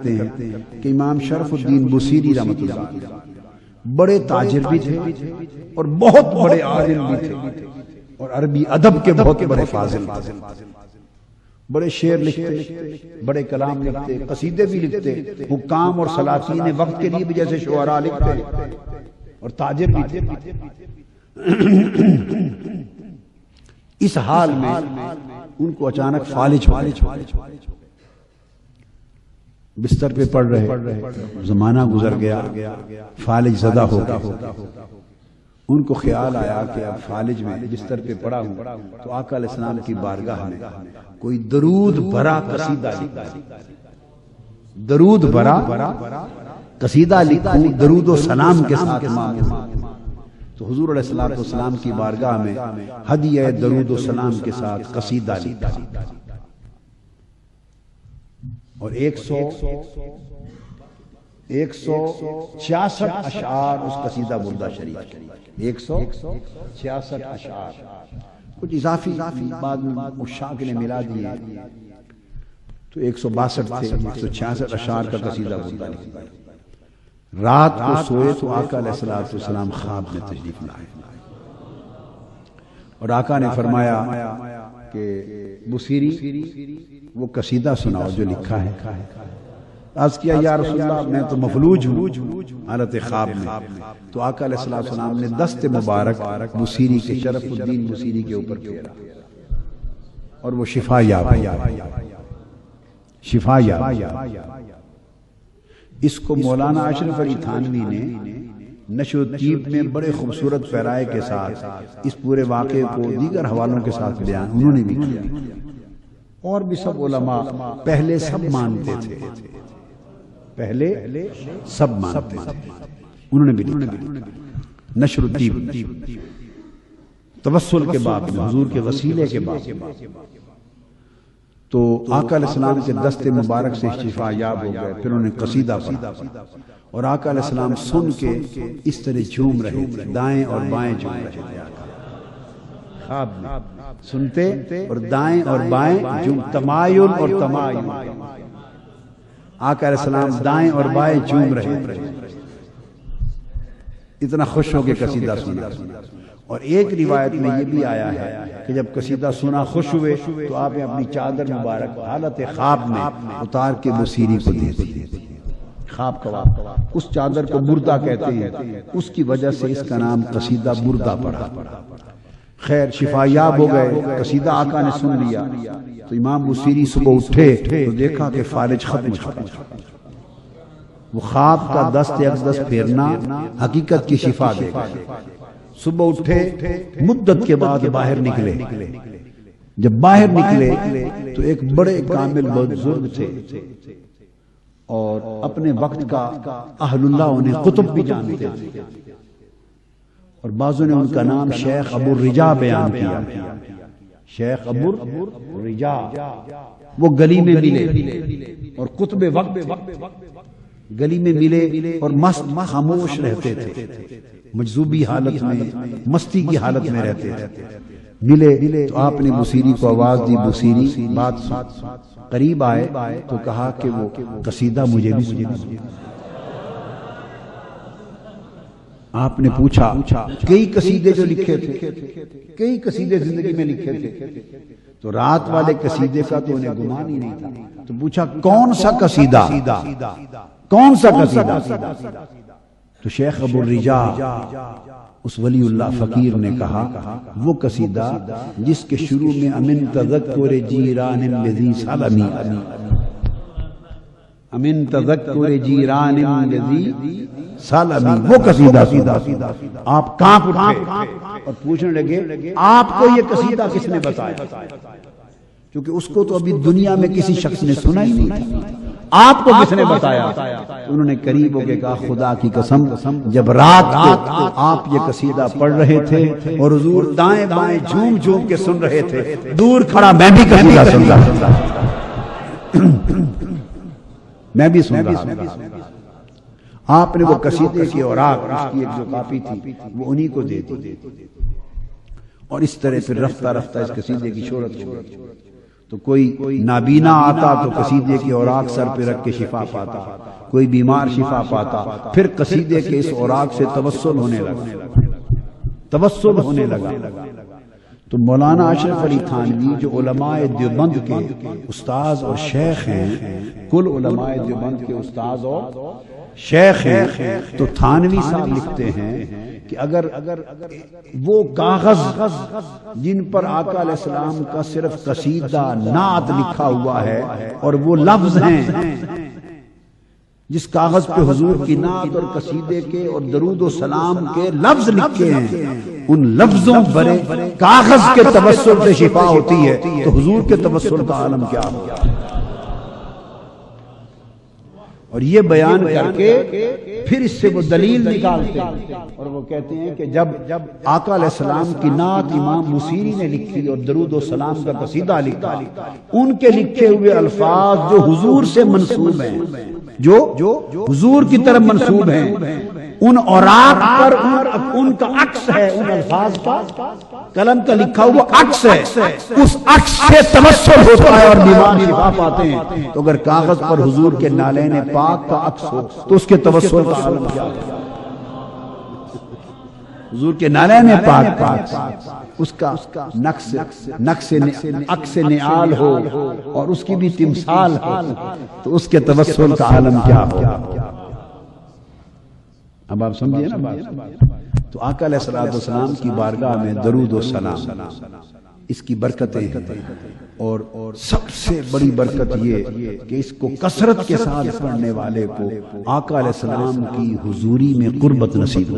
ہیں کہ امام شرف الدین بصیری رحمۃ اللہ علیہ بڑے تاجر بھی تھے اور بہت بڑے عالم بھی تھے اور عربی ادب کے بہت بڑے فاضل تھے. بڑے شعر لکھتے، بڑے کلام لکھتے، قصیدے بھی لکھتے، حکام اور سلاطین وقت کے لیے بھی جیسے شعراء لکھتے اور تاجر بھی تھے. اس حال میں ان کو اچانک فالج ہو گئے. بستر پہ پڑ رہے، زمانہ گزر گیا، فالج زدہ ہو گئے. ان کو خیال آیا کہ اب فالج میں بستر پہ پڑا ہوں تو آقا علیہ السلام کی بارگاہ میں کوئی درود بھرا قصیدہ لکھوں، درود بھرا قصیدہ لکھوں، درود و سلام کے ساتھ مانگوں. تو حضور علیہ السلام کی بارگاہ میں ہدیہ درود و سلام کے ساتھ قصیدہ لکھا اور 166 اشعار اس قصیدہ بردہ شریف کے، 166 اشعار، کچھ اضافی بعد میں مشاق نے ملا دیے تو 162 تھے. 166 اشعار کا قصیدہ بردہ لکھا. رات کو سوئے تو آقا علیہ السلام خواب میں تشریف لائے اور آقا نے فرمایا کہ بصیری وہ قصیدہ سناؤ جو لکھا ہے. عرض کیا یا رسول اللہ میں تو مفلوج ہوں حالت خواب میں. تو آقا علیہ السلام نے دست مبارک بصیری کے، شرف الدین بصیری کے اوپر پھیرا اور وہ شفا یاب، شفا یاب. اس کو مولانا اشرف علی تھانوی نے نشر الطیب میں بڑے خوبصورت پیرائے کے ساتھ اس پورے واقعے کو دیگر حوالوں کے ساتھ بیان انہوں نے بھی کیا. اور بھی سب علماء پہلے سب مانتے تھے، پہلے سب مانتے تھے، انہوں نے بھی لکھا. نشر الطیب توسل کے باب میں، حضور کے وسیلے کے باب میں. تو آقا علیہ السلام کے دست مبارک سے شفا یاب ہو گئے. پھر انہوں نے قصیدہ پڑھا اور آقا علیہ السلام سن کے اس طرح جھوم رہے تھے، دائیں اور بائیں جھوم رہے تھے. خواب میں سنتے اور دائیں اور بائیں جھوم، تمایل اور تمایل. آقا علیہ السلام دائیں اور بائیں جھوم رہے تھے، اتنا خوش ہو کے قصیدہ سنا. اور ایک روایت میں یہ بھی آیا ہے کہ جب قصیدہ سنا خوش ہوئے تو آپ نے اپنی چادر مبارک حالت خواب میں اتار کے بصیری کو دے دی. خواب کا واقعہ، اس چادر کو بردہ کہتے ہیں، اس کی وجہ سے اس کا نام قصیدہ بردہ پڑا. خیر شفا یاب ہو گئے، قصیدہ آقا نے سن لیا. تو امام بصیری صبح اٹھے تو دیکھا کہ فالج ختم ہو چکا. وہ خواب کا دست اقدس پھیرنا حقیقت کی شفا دے گا. صبح اٹھے، مدت کے بعد باہر نکلے. جب باہر نکلے تو ایک بڑے کامل بزرگ تھے اور اپنے وقت کا اہل اللہ انہیں قطب بھی جانتے تھے. اور بعضوں نے ان کا نام شیخ ابو الرجا بیان کیا. شیخ ابو الرجا وہ گلی میں ملے اور قطب وقت گلی میں ملے اور مست خاموش رہتے تھے، مجذوبی حالت میں، مستی کی حالت میں رہتے تھے. ملے تو آپ نے بصیری کو آواز دی، بصیری بات سن. قریب آئے تو کہا کہ وہ قصیدہ مجھے بھی سنا. آپ نے پوچھا کئی قصیدے جو لکھے تھے، کئی قصیدے زندگی میں لکھے تھے، تو رات والے قصیدے کا تو انہیں گمان ہی نہیں تھا. تو پوچھا کون سا قصیدہ، کون سا قصیدہ؟ تو شیخ ابو الرجا اس ولی اللہ فقیر نے کہا وہ قصیدہ جس کے شروع میں امن تذکر جیران الذی سلمی، امن تذکر جیران الذی سلمی، وہ قصیدہ سیدھا. آپ کانپ اٹھے اور پوچھنے لگے آپ کو یہ قصیدہ کس نے بتایا؟ کیونکہ اس کو تو ابھی دنیا میں کسی شخص نے سنا ہی نہیں تھا. آپ کو کس نے بتایا؟ انہوں نے قریب ہو کے کہا خدا کی قسم جب رات کو آپ یہ قصیدہ پڑھ رہے تھے اور حضور دائیں بائیں جھوم جھوم کے سن رہے تھے، دور کھڑا میں بھی قصیدہ سن رہا تھا، میں بھی سن رہا تھا. آپ نے وہ قصیدے کی اوراق، اس کی ایک جو کاپی تھی وہ انہی کو دے دی. اور اس طرح پھر رفتہ رفتہ اس قصیدے کی شہرت ہو گئی. تو کوئی نابینا آتا تو قصیدے کے اوراق سر پہ رکھ کے شفا پاتا، کوئی بیمار شفا پاتا، پھر قصیدے کے اس اوراق سے توسل ہونے لگا۔ تو مولانا اشرف علی تھانوی جو علماء دیوبند کے استاذ اور شیخ ہیں، کل علماء دیوبند کے استاذ اور شیخ ہیں، تو تھانوی صاحب لکھتے ہیں کہ اگر وہ کاغذ جن پر آقا علیہ السلام کا صرف قصیدہ نعت لکھا ہوا ہے اور وہ لفظ ہیں، جس کاغذ پہ حضور کی نعت اور قصیدے کے اور درود و سلام کے لفظ لکھے ہیں، ان لفظوں برے کاغذ کے توسل سے شفا ہوتی ہے، تو حضور کے توسل کا عالم کیا ہوگا؟ اور یہ بیان کر کے پھر اس سے وہ دلیل نکالتے ہیں اور وہ کہتے ہیں کہ جب آقا علیہ السلام کی نعت امام بوصیری نے لکھی اور درود و سلام کا قصیدہ لکھا، ان کے لکھے ہوئے الفاظ جو حضور سے منسوب ہیں، جو حضور کی طرف منسوب ہیں، ان اوراق پر ان کا عکس ہے، ان الفاظ کا قلم کا لکھا ہوا عکس ہے، اس عکس سے توسل ہوتا ہے اور بیمار شفا پاتے ہیں۔ تو اگر کاغذ پر حضور کے نالین پاک کا عکس ہو تو اس کے توسل کا عالم کیا ہے؟ حضور کے نالین پاک اس کا نقش عکس نعال ہو اور اس کی بھی تمثال ہو تو اس کے توسل کا عالم کیا ہو؟ اب آپ سمجھئے نا بات؟ تو آقا علیہ السلام کی بارگاہ میں درود و سلام، اس کی برکتیں ہیں، اور سب سے بڑی برکت یہ کہ اس کو کثرت کے ساتھ پڑھنے والے کو آقا علیہ السلام کی حضوری میں قربت نصیب